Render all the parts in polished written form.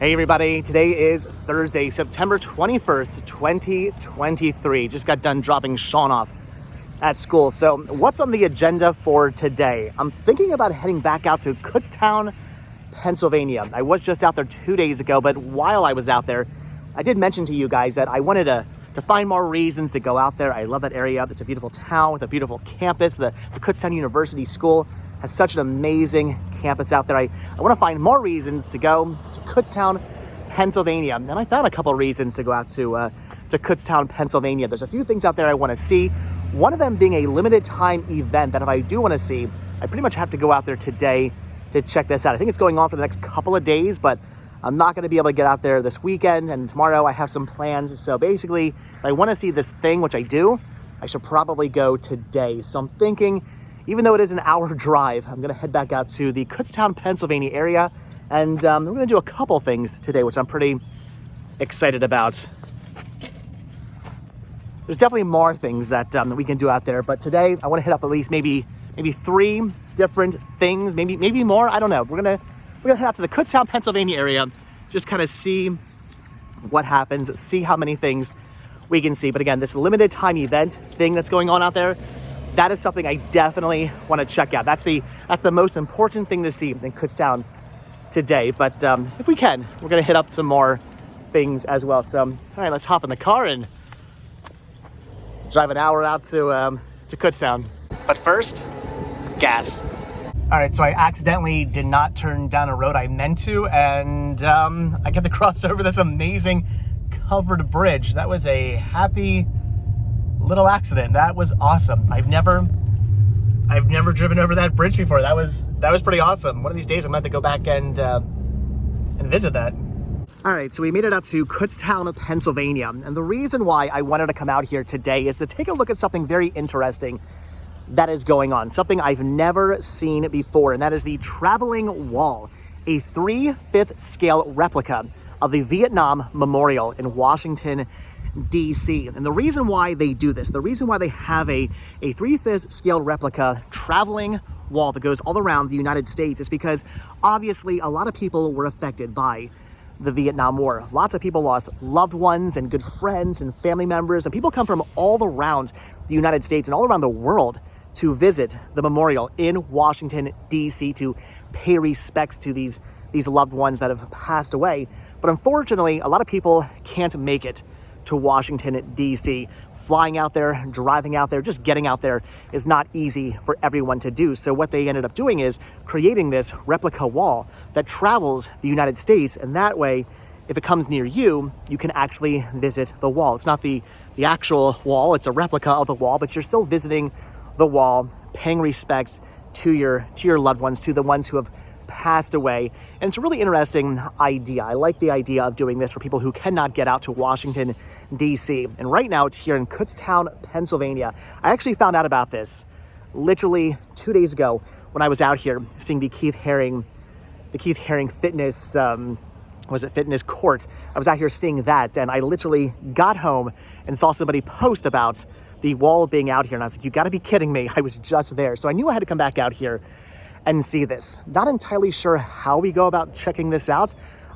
Hey everybody, today is Thursday, September 21st, 2023. Just got done dropping Sean off at school. So what's on the agenda for today? I'm thinking about heading back out to Kutztown, Pennsylvania. I was just out there 2 days ago, but while I was out there, I did mention to you guys that I wanted to find more reasons to go out there. I love that area. It's a beautiful town with a beautiful campus. The Kutztown University School has such an amazing campus out there. I want to find more reasons to go to Kutztown, Pennsylvania. And I found a couple reasons to go out to Kutztown, Pennsylvania. There's a few things out there I want to see. One of them being a limited time event that if I do want to see, I pretty much have to go out there today to check this out. I think it's going on for the next couple of days, but I'm not going to be able to get out there this weekend, and tomorrow I have some plans. So basically, if I want to see this thing, which I do, I should probably go today. So I'm thinking, even though it is an hour drive, I'm going to head back out to the Kutztown, Pennsylvania area, and we're going to do a couple things today, which I'm pretty excited about. There's definitely more things that we can do out there, but today I want to hit up at least maybe 3 different things, maybe more. I don't know. We're gonna head out to the Kutztown, Pennsylvania area, just kind of see what happens, see how many things we can see. But again, this limited time event thing that's going on out there, that is something I definitely want to check out. That's the most important thing to see in Kutztown today. But if we can, we're gonna hit up some more things as well. So, all right, let's hop in the car and drive an hour out to Kutztown. But first, gas. All right, so I accidentally did not turn down a road I meant to, and I got to cross over this amazing covered bridge. That was a happy little accident. That was awesome. I've never driven over that bridge before. That was pretty awesome. One of these days I'm gonna have to go back and visit that. All right, so we made it out to Kutztown, Pennsylvania, and the reason why I wanted to come out here today is to take a look at something very interesting that is going on, something I've never seen before, and that is the Traveling Wall, a 3/5 scale replica of the Vietnam Memorial in Washington, D.C. And the reason why they do this, the reason why they have a 3/5 scale replica traveling wall that goes all around the United States is because obviously a lot of people were affected by the Vietnam War. Lots of people lost loved ones and good friends and family members, and people come from all around the United States and all around the world to visit the memorial in Washington, D.C., to pay respects to these loved ones that have passed away. But unfortunately, a lot of people can't make it to Washington, D.C. Flying out there, driving out there, just getting out there is not easy for everyone to do. So what they ended up doing is creating this replica wall that travels the United States, and that way, if it comes near you, you can actually visit the wall. It's not the actual wall, it's a replica of the wall, but you're still visiting the wall, paying respects to your loved ones, to the ones who have passed away. And it's a really interesting idea. I like the idea of doing this for people who cannot get out to Washington, D.C. And right now it's here in Kutztown, Pennsylvania. I actually found out about this literally 2 days ago when I was out here seeing the Keith Haring fitness, fitness court. I was out here seeing that, and I literally got home and saw somebody post about the wall being out here, and I was like, you gotta be kidding me. I was just there. So I knew I had to come back out here and see this. Not entirely sure how we go about checking this out.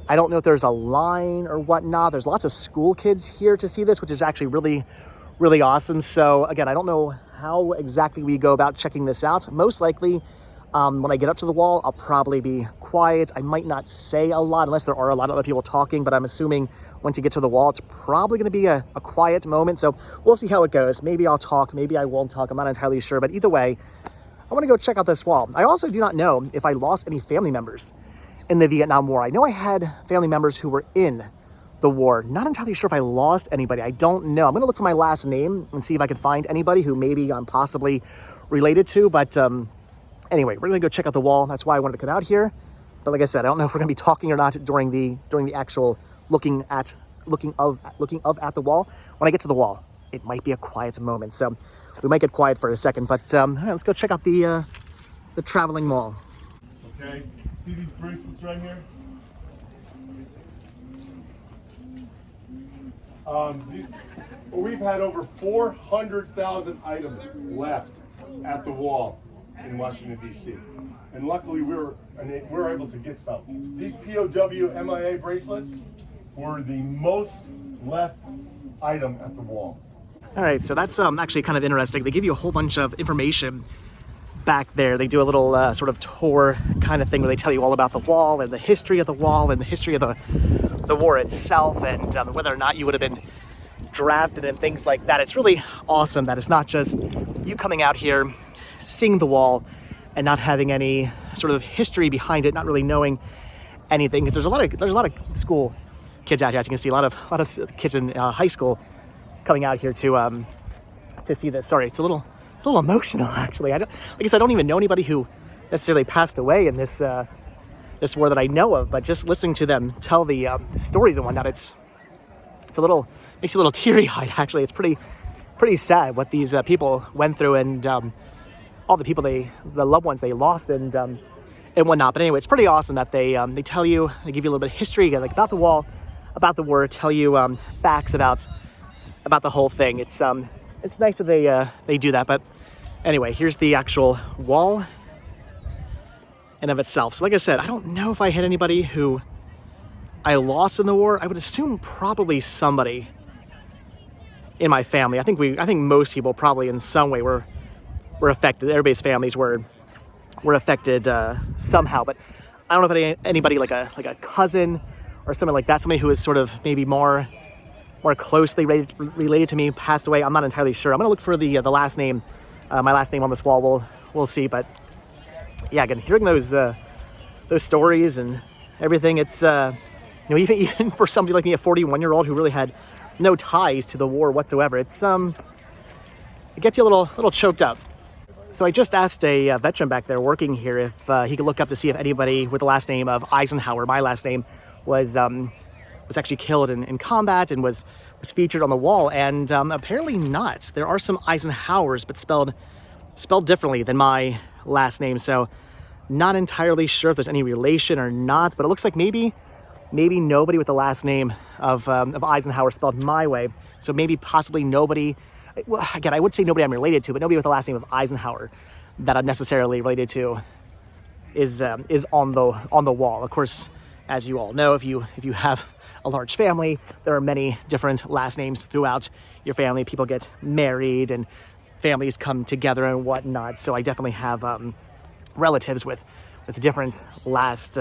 I don't know if there's a line or whatnot. There's lots of school kids here to see this, which is actually really, really awesome. So again, I don't know how exactly we go about checking this out. Most likely, when I get up to the wall, I'll probably be quiet. I might not say a lot unless there are a lot of other people talking, but I'm assuming once you get to the wall, it's probably gonna be a quiet moment. So we'll see how it goes. Maybe I'll talk, maybe I won't talk. I'm not entirely sure, but either way, I want to go check out this wall. I also do not know if I lost any family members in the Vietnam War. I know I had family members who were in the war. Not entirely sure if I lost anybody. I don't know. I'm going to look for my last name and see if I can find anybody who maybe I'm possibly related to. But anyway, we're going to go check out the wall. That's why I wanted to come out here. But like I said, I don't know if we're going to be talking or not during the actual looking of at the wall. When I get to the wall, it might be a quiet moment. So we might get quiet for a second, but all right, let's go check out the traveling wall. Okay, see these bracelets right here? We've had over 400,000 items left at the wall in Washington, D.C. and luckily we were able to get some. These POW MIA bracelets were the most left item at the wall. All right, so that's actually kind of interesting. They give you a whole bunch of information back there. They do a little sort of tour kind of thing where they tell you all about the wall and the history of the wall and the history of the war itself, and whether or not you would have been drafted and things like that. It's really awesome that it's not just you coming out here, seeing the wall, and not having any sort of history behind it, not really knowing anything. Because there's a lot of school kids out here. As you can see, a lot of kids in high school coming out here to see this. Sorry, it's a little emotional actually. Like I said, I don't even know anybody who necessarily passed away in this this war that I know of, but just listening to them tell the stories and whatnot, it's a little, makes you a little teary-eyed actually. It's pretty sad what these people went through, and all the people the loved ones they lost and whatnot. But anyway, it's pretty awesome that they tell you, they give you a little bit of history like about the wall, about the war, tell you facts about the whole thing. It's nice that they do that. But anyway, here's the actual wall in of itself. So like I said, I don't know if I had anybody who I lost in the war. I would assume probably somebody in my family. I think most people probably in some way were affected. Everybody's families were affected somehow. But I don't know if anybody like a cousin or something like that, somebody who is sort of maybe more closely related to me passed away. I'm not entirely sure. I'm gonna look for the last name, my last name on this wall. We'll see. But yeah, again, hearing those stories and everything, it's even for somebody like me, a 41-year-old who really had no ties to the war whatsoever, it gets you a little choked up. So I just asked a veteran back there working here if he could look up to see if anybody with the last name of Eisenhower, my last name, was actually killed in combat and was featured on the wall, and apparently not. There are some Eisenhowers, but spelled differently than my last name, so not entirely sure if there's any relation or not, but it looks like maybe nobody with the last name of Eisenhower spelled my way, so maybe possibly nobody, well, again, I would say nobody I'm related to, but nobody with the last name of Eisenhower that I'm necessarily related to is on the wall. Of course, as you all know, if you have a large family, there are many different last names throughout your family. People get married and families come together and whatnot. So I definitely have relatives with different last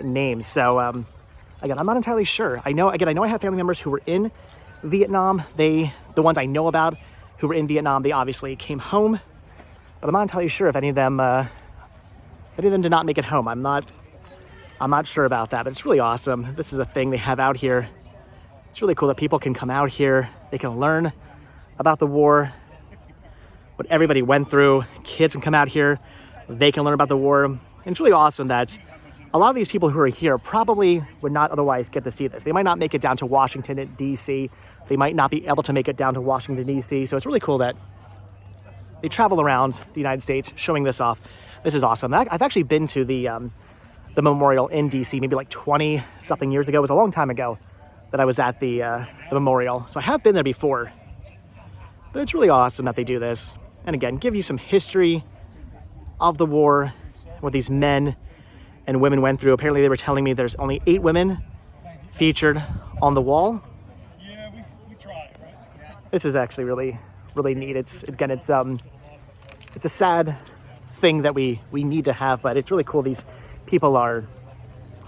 names. So again, I'm not entirely sure. I know I have family members who were in Vietnam. The ones I know about who were in Vietnam, they obviously came home, but I'm not entirely sure if any of them did not make it home. I'm not sure about that, but it's really awesome. This is a thing they have out here. It's really cool that people can come out here. They can learn about the war, what everybody went through. Kids can come out here. They can learn about the war. And it's really awesome that a lot of these people who are here probably would not otherwise get to see this. They might not make it down to Washington, D.C. They might not be able to make it down to Washington, D.C. So it's really cool that they travel around the United States showing this off. This is awesome. I've actually been to the memorial in DC maybe like 20 something years ago. It was a long time ago that I was at the memorial, so I have been there before, but it's really awesome that they do this, and again give you some history of the war, what these men and women went through. Apparently they were telling me there's only 8 women featured on the wall. Yeah, we tried, right? This is actually really neat. It's a sad thing that we need to have, but it's really cool these people are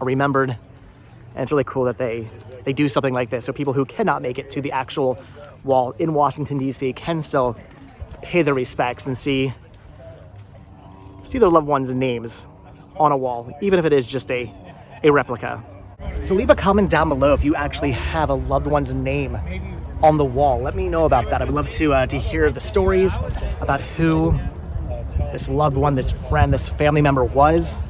remembered, and it's really cool that they do something like this, so people who cannot make it to the actual wall in Washington, D.C. can still pay their respects and see their loved ones' names on a wall, even if it is just a replica. So leave a comment down below if you actually have a loved one's name on the wall. Let me know about that. I would love to hear the stories about who this loved one, this friend, this family member was.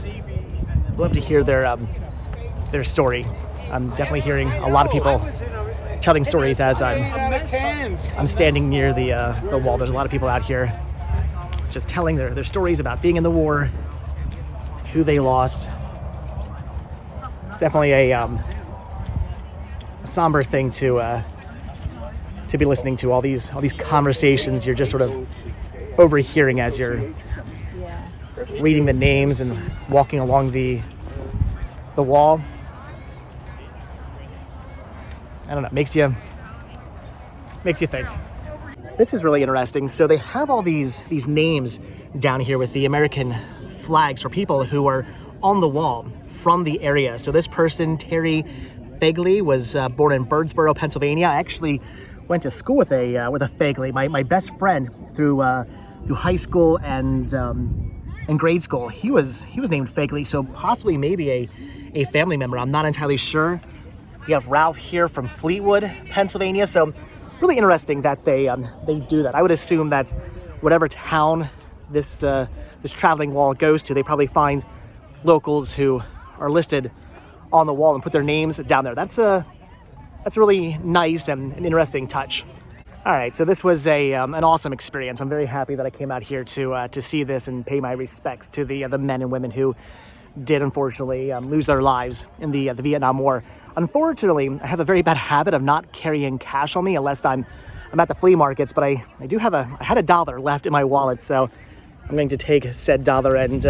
I'd love to hear their story. I'm definitely hearing a lot of people telling stories as I'm standing near the wall. There's a lot of people out here just telling their stories about being in the war, who they lost. It's definitely a somber thing to be listening to. All these conversations, you're just sort of overhearing as you're reading the names and walking along the wall. I don't know, makes you think. This is really interesting. So they have all these names down here with the American flags for people who are on the wall from the area. So this person, Terry Fegley, was born in Birdsboro, Pennsylvania. I actually went to school with a Fegley. My best friend through high school and grade school. He was named Fegley. So possibly maybe a family member. I'm not entirely sure. We have Ralph here from Fleetwood, Pennsylvania. So really interesting that they do that. I would assume that whatever town this traveling wall goes to, they probably find locals who are listed on the wall and put their names down there. That's a really nice and an interesting touch. All right, so this was an awesome experience. I'm very happy that I came out here to see this and pay my respects to the men and women who did unfortunately lose their lives in the Vietnam War. Unfortunately, I have a very bad habit of not carrying cash on me unless I'm at the flea markets, but I had $1 left in my wallet, so I'm going to take said dollar and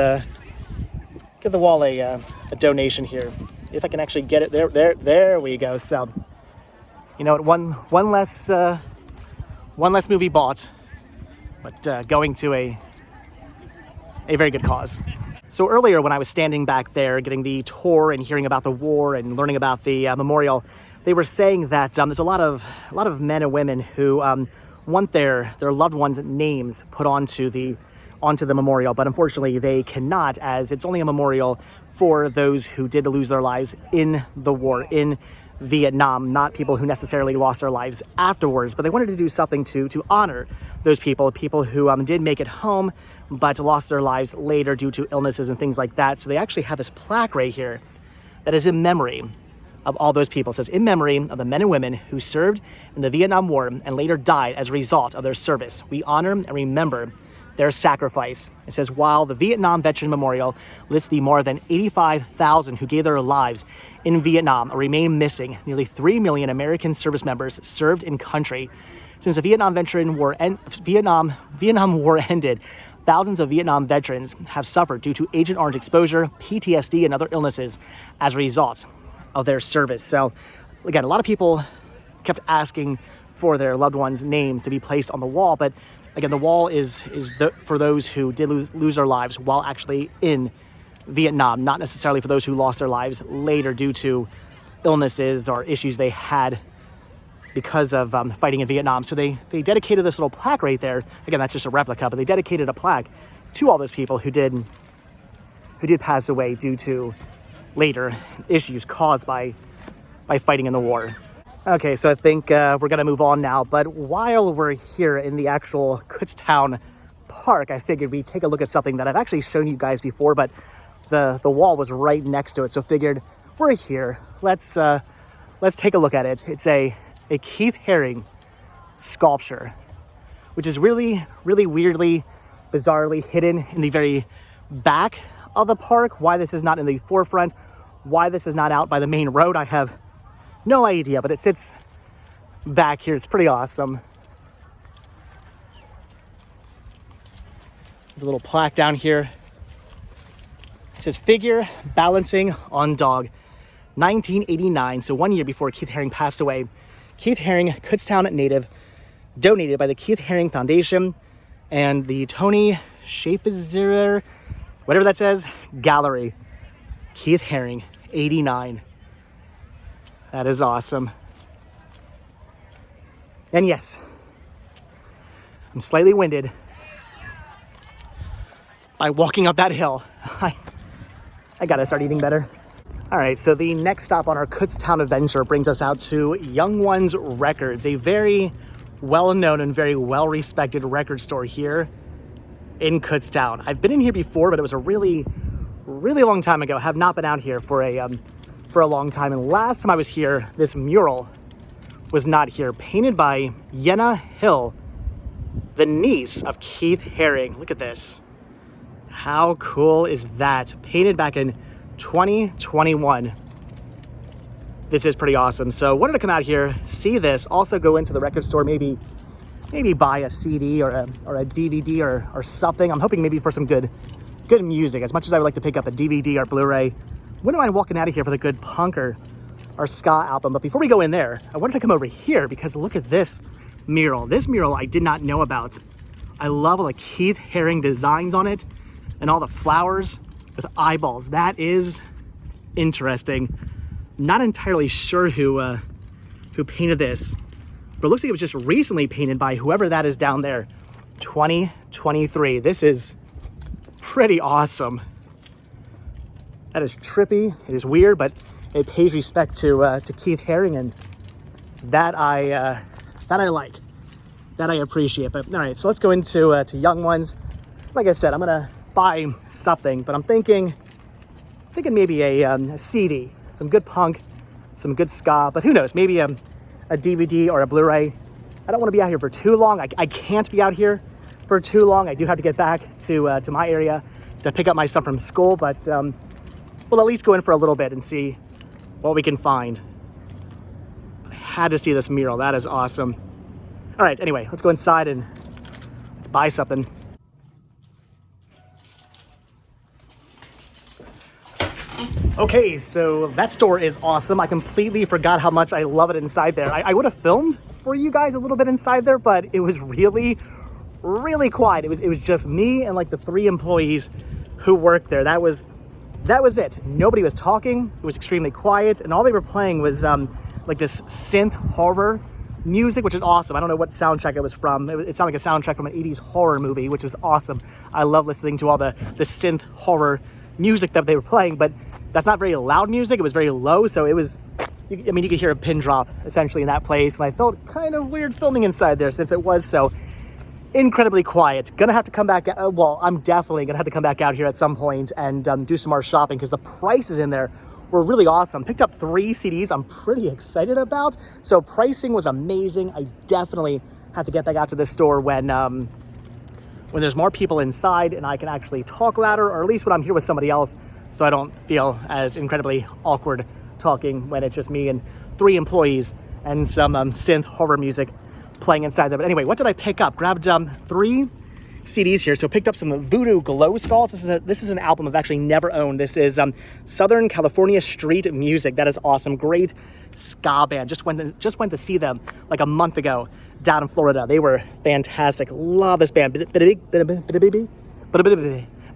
give the wall a donation here. If I can actually get it, there we go. So, you know, one less movie bought, but going to a very good cause. So earlier when I was standing back there getting the tour and hearing about the war and learning about the memorial, they were saying that there's a lot of men and women who want their loved ones' names put onto the memorial, but unfortunately they cannot, as it's only a memorial for those who did lose their lives in the war in Vietnam, not people who necessarily lost their lives afterwards. But they wanted to do something to honor those people who did make it home but lost their lives later due to illnesses and things like that. So they actually have this plaque right here that is in memory of all those people. It says, in memory of the men and women who served in the Vietnam War and later died as a result of their service. We honor and remember their sacrifice. It says, while the Vietnam Veteran Memorial lists the more than 85,000 who gave their lives in Vietnam or remain missing, nearly 3 million American service members served in country. Since the Vietnam War ended, thousands of Vietnam veterans have suffered due to Agent Orange exposure, PTSD, and other illnesses as a result of their service. So again, a lot of people kept asking for their loved ones' names to be placed on the wall, but again, the wall is for those who did lose their lives while actually in Vietnam, not necessarily for those who lost their lives later due to illnesses or issues they had because of fighting in Vietnam. So they dedicated this little plaque right there. Again, that's just a replica, but they dedicated a plaque to all those people who did pass away due to later issues caused by fighting in the war. Okay, so I think we're gonna move on now, but while we're here in the actual Kutztown Park, I figured we'd take a look at something that I've actually shown you guys before, but the wall was right next to it, so figured we're here. Let's take a look at it. It's a Keith Haring sculpture, which is really, really weirdly, bizarrely hidden in the very back of the park. Why this is not in the forefront, why this is not out by the main road, I have no idea, but it sits back here. It's pretty awesome. There's a little plaque down here. It says figure balancing on dog, 1989, so 1 year before Keith Haring passed away. Keith Haring, Kutztown native, donated by the Keith Haring Foundation and the Tony Schaefer, whatever that says, Gallery. Keith Haring, 89. That is awesome. And yes, I'm slightly winded by walking up that hill. I gotta start eating better. All right, so the next stop on our Kutztown adventure brings us out to Young Ones Records, a very well-known and very well-respected record store here in Kutztown. I've been in here before, but it was a really, really long time ago. I have not been out here for a long time. And last time I was here, this mural was not here, painted by Yenna Hill, the niece of Keith Haring. Look at this. How cool is that? Painted back in 2021. This is pretty awesome. So wanted to come out here, see this, also go into the record store, maybe maybe buy a CD or a DVD or something. I'm hoping maybe for some good music. As much as I would like to pick up a DVD or Blu-ray, wouldn't mind walking out of here for the good punk or ska album. But before we go in there, I wanted to come over here because look at this mural. This mural I did not know about. I love all the Keith Haring designs on it and all the flowers with eyeballs. That is interesting. Not entirely sure who painted this, but it looks like it was just recently painted by whoever that is down there. 2023. This is pretty awesome. That is trippy. It is weird, but it pays respect to Keith Haring, and that I like. That I appreciate. But all right, so let's go into to Young Ones. Like I said, I'm gonna buy something, but I'm thinking maybe a CD, some good punk, some good ska, but who knows? Maybe a DVD or a Blu-ray. I don't want to be out here for too long. I can't be out here for too long. I do have to get back to my area to pick up my stuff from school, but we'll at least go in for a little bit and see what we can find. I had to see this mural. That is awesome. All right, anyway, let's go inside and let's buy something. Okay, so that store is awesome. I completely forgot how much I love it inside there. I would have filmed for you guys a little bit inside there, but it was really, really quiet. It was just me and like the 3 employees who worked there. That was it. Nobody was talking. It was extremely quiet, and all they were playing was like this synth horror music, which is awesome. I don't know what soundtrack it was from. It sounded like a soundtrack from an 80s horror movie, which was awesome. I love listening to all the synth horror music that they were playing, but that's not very loud music. It was very low, so it was, you could hear a pin drop essentially in that place, and I felt kind of weird filming inside there since it was so incredibly quiet. Gonna have to come back, well, I'm definitely gonna have to come back out here at some point and do some more shopping because the prices in there were really awesome. Picked up 3 CDs I'm pretty excited about, so pricing was amazing. I definitely have to get back out to this store when there's more people inside and I can actually talk louder, or at least when I'm here with somebody else, so I don't feel as incredibly awkward talking when it's just me and 3 employees and some synth horror music playing inside there. But anyway, what did I pick up? Grabbed 3 CDs here. So picked up some Voodoo Glow Skulls. This is an album I've actually never owned. This is Southern California Street Music. That is awesome. Great ska band. Just went to see them like a month ago down in Florida. They were fantastic. Love this band. Been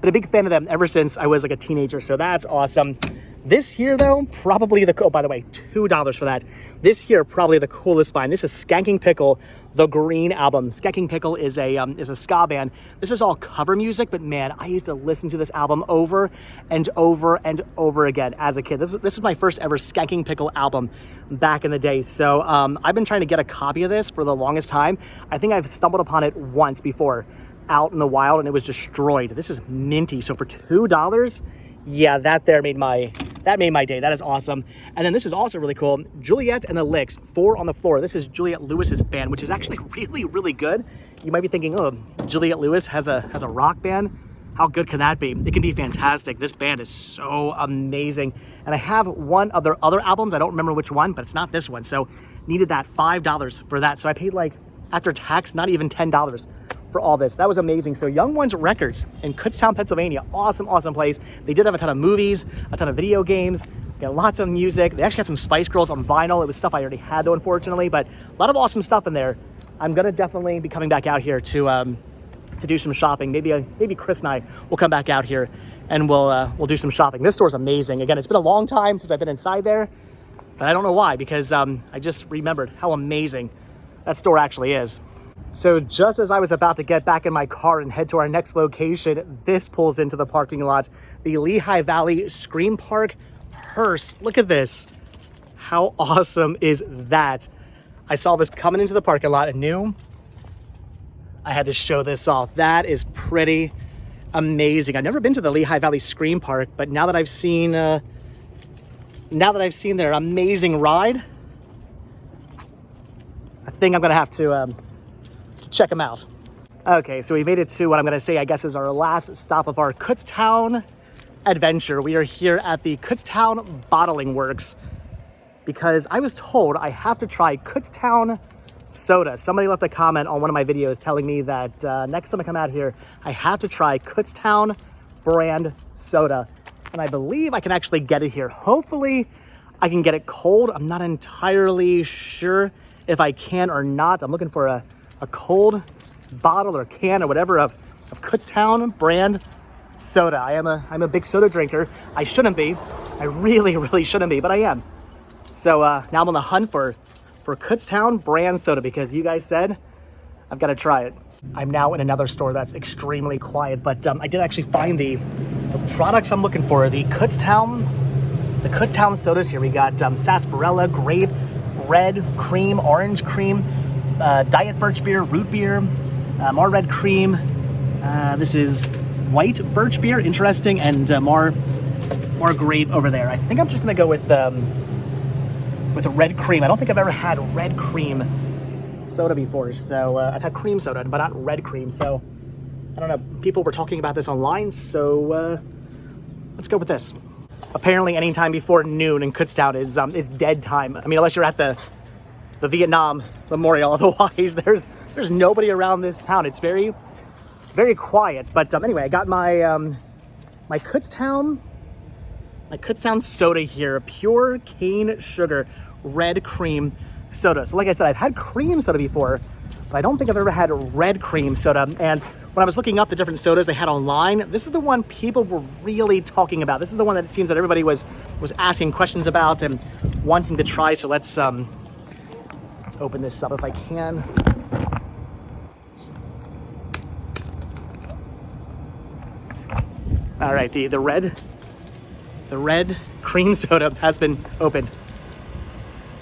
a big fan of them ever since I was like a teenager, so that's awesome. This here though, probably oh, by the way, $2 for that. This here, probably the coolest find. This is Skanking Pickle, the Green album. Skanking Pickle is a ska band. This is all cover music, but man, I used to listen to this album over and over and over again as a kid. This was my first ever Skanking Pickle album back in the day. So I've been trying to get a copy of this for the longest time. I think I've stumbled upon it once before out in the wild and it was destroyed. This is minty. So for $2, yeah, that made my day. That is awesome. And then this is also really cool. Juliet and the Licks, 4 on the Floor. This is Juliette Lewis's band, which is actually really, really good. You might be thinking, oh, Juliette Lewis has a rock band. How good can that be? It can be fantastic. This band is so amazing. And I have one of their other albums. I don't remember which one, but it's not this one. So needed that $5 for that. So I paid like, after tax, not even $10 for all this. That was amazing. So Young Ones Records in Kutztown, Pennsylvania. Awesome, awesome place. They did have a ton of movies, a ton of video games, got lots of music. They actually had some Spice Girls on vinyl. It was stuff I already had though, unfortunately, but a lot of awesome stuff in there. I'm gonna definitely be coming back out here to do some shopping. Maybe Chris and I will come back out here and we'll do some shopping. This store's amazing. Again, it's been a long time since I've been inside there, but I don't know why, because I just remembered how amazing that store actually is. So just as I was about to get back in my car and head to our next location, this pulls into the parking lot. The Lehigh Valley Scream Park hearse. Look at this. How awesome is that? I saw this coming into the parking lot and knew I had to show this off. That is pretty amazing. I've never been to the Lehigh Valley Scream Park, but now that I've seen their amazing ride, I think I'm gonna have to check them out. Okay, so we made it to what I'm gonna say, I guess, is our last stop of our Kutztown adventure. We are here at the Kutztown Bottling Works because I was told I have to try Kutztown Soda. Somebody left a comment on one of my videos telling me that next time I come out here, I have to try Kutztown brand soda. And I believe I can actually get it here. Hopefully I can get it cold. I'm not entirely sure if I can or not. I'm looking for a cold bottle or can or whatever of Kutztown brand soda. I'm a big soda drinker. I shouldn't be. I really, really shouldn't be, but I am. So now I'm on the hunt for Kutztown brand soda because you guys said I've got to try it. I'm now in another store that's extremely quiet, but I did actually find the products I'm looking for. The Kutztown sodas here. We got sarsaparilla, grape, red cream, orange cream, diet birch beer, root beer, more red cream. This is white birch beer, interesting, and more grape over there. I think I'm just gonna go with a red cream. I don't think I've ever had red cream soda before, so I've had cream soda, but not red cream. So I don't know. People were talking about this online, so let's go with this. Apparently, anytime before noon in Kutztown is dead time. I mean, unless you're at the Vietnam Memorial. Otherwise, there's nobody around this town. It's very, very quiet. But anyway, I got my my Kutztown soda here, pure cane sugar, red cream soda. So like I said, I've had cream soda before, but I don't think I've ever had red cream soda. And when I was looking up the different sodas they had online, this is the one people were really talking about. This is the one that it seems that everybody was asking questions about and wanting to try. So let's open this up if I can. All right, the red cream soda has been opened.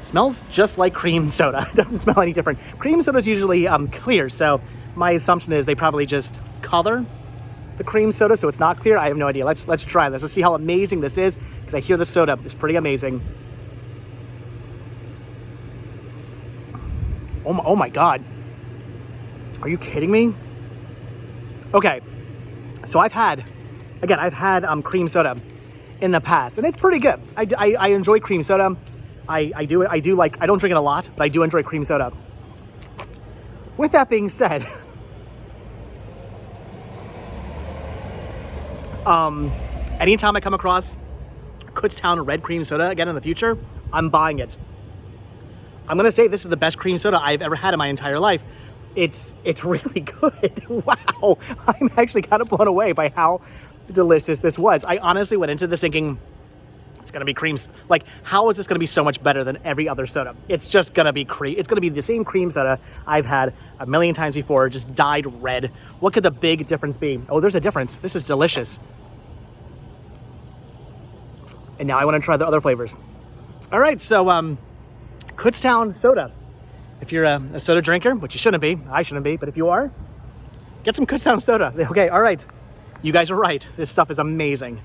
Smells just like cream soda. It doesn't smell any different. Cream soda is usually clear, so my assumption is they probably just color the cream soda so it's not clear. I have no idea. Let's try this. Let's see how amazing this is, because I hear the soda is pretty amazing. Oh my God. Are you kidding me? Okay, so I've had cream soda in the past, and it's pretty good. I enjoy cream soda. I don't drink it a lot, but I do enjoy cream soda. With that being said, anytime I come across Kutztown red cream soda again in the future, I'm buying it. I'm gonna say this is the best cream soda I've ever had in my entire life. It's really good. Wow, I'm actually kind of blown away by how delicious this was. I honestly went into this thinking it's gonna be creams. Like, how is this gonna be so much better than every other soda? It's just gonna be It's gonna be the same cream soda I've had a million times before, just dyed red. What could the big difference be? Oh, there's a difference. This is delicious. And now I want to try the other flavors. All right, so Kutztown Soda. If you're a soda drinker, which you shouldn't be, I shouldn't be, but if you are, get some Kutztown Soda. Okay, all right. You guys are right. This stuff is amazing.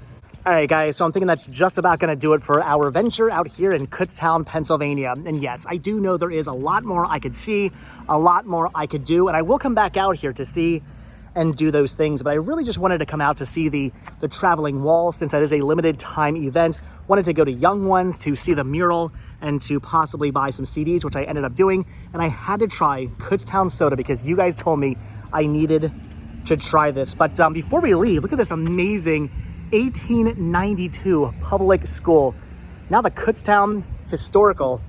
All right, guys, so I'm thinking that's just about going to do it for our venture out here in Kutztown, Pennsylvania. And yes, I do know there is a lot more I could see, a lot more I could do, and I will come back out here to see and do those things. But I really just wanted to come out to see the traveling wall, since that is a limited time event. Wanted to go to Young Ones to see the mural and to possibly buy some CDs, which I ended up doing. And I had to try Kutztown Soda because you guys told me I needed to try this. But before we leave, look at this amazing 1892 public school. Now the Kutztown Historical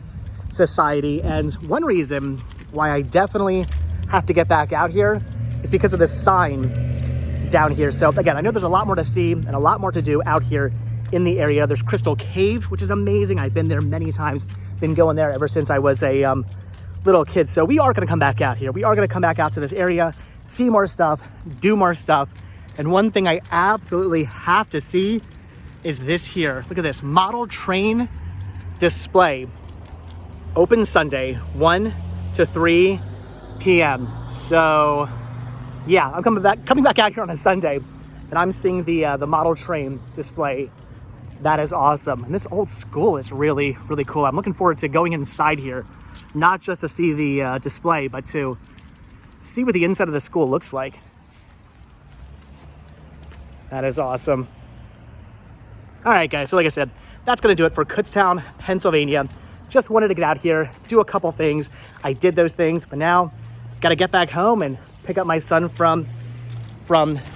Society. And one reason why I definitely have to get back out here is because of this sign down here. So again, I know there's a lot more to see and a lot more to do out here in the area. There's Crystal Cave, which is amazing. I've been there many times, been going there ever since I was a little kid. So we are gonna come back out here. We are gonna come back out to this area, see more stuff, do more stuff. And one thing I absolutely have to see is this here. Look at this, model train display. Open Sunday, 1 to 3 p.m. So yeah, I'm coming back out here on a Sunday, and I'm seeing the model train display. That is awesome. And this old school is really, really cool. I'm looking forward to going inside here, not just to see the display, but to see what the inside of the school looks like. That is awesome. All right, guys, so like I said, that's gonna do it for Kutztown, Pennsylvania. just wanted to get out here, do a couple things. I did those things, but now got to get back home and pick up my son from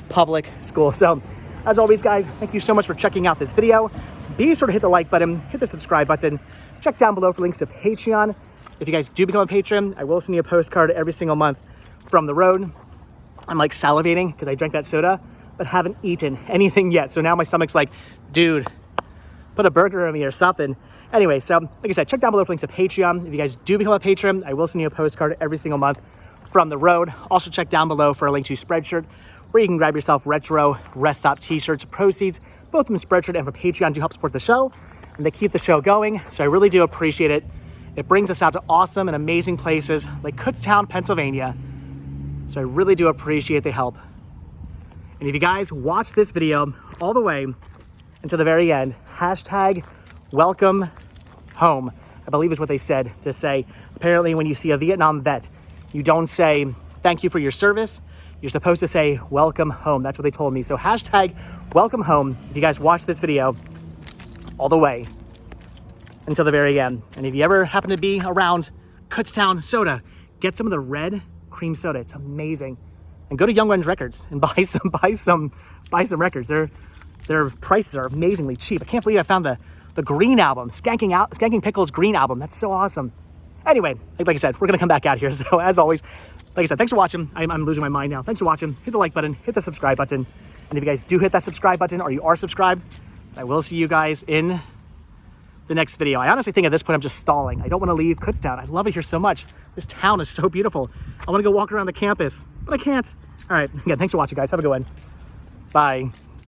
public school. So as always, guys, thank you so much for checking out this video. Be sure to hit the like button, hit the subscribe button, check down below for links to Patreon. If you guys do become a patron, I will send you a postcard every single month from the road. I'm like salivating because I drank that soda, but haven't eaten anything yet. So now my stomach's like, dude, put a burger in me or something. Anyway, so like I said, check down below for links to Patreon. If you guys do become a patron, I will send you a postcard every single month from the road. Also check down below for a link to Spreadshirt, where you can grab yourself retro rest stop t-shirts. Proceeds, both from Spreadshirt and from Patreon, do help support the show, and they keep the show going. So I really do appreciate it. It brings us out to awesome and amazing places like Kutztown, Pennsylvania. So I really do appreciate the help. And if you guys watch this video all the way until the very end, hashtag welcome home, I believe is what they said to say. Apparently when you see a Vietnam vet, you don't say thank you for your service. You're supposed to say welcome home. That's what they told me. So hashtag welcome home if you guys watch this video all the way until the very end. And if you ever happen to be around Kutztown Soda, get some of the red cream soda. It's amazing. And go to Young Guns Records and buy some records. Their prices are amazingly cheap. I can't believe I found the Green album, Skanking Pickle's Green album. That's so awesome. Anyway, like I said, we're gonna come back out here. So as always, like I said, thanks for watching. I'm losing my mind now. Thanks for watching. Hit the like button, hit the subscribe button. And if you guys do hit that subscribe button or you are subscribed, I will see you guys in the next video. I honestly think at this point I'm just stalling. I don't want to leave Kutztown. I love it here so much. This town is so beautiful. I want to go walk around the campus, but I can't. All right, again, thanks for watching, guys. Have a good one. Bye.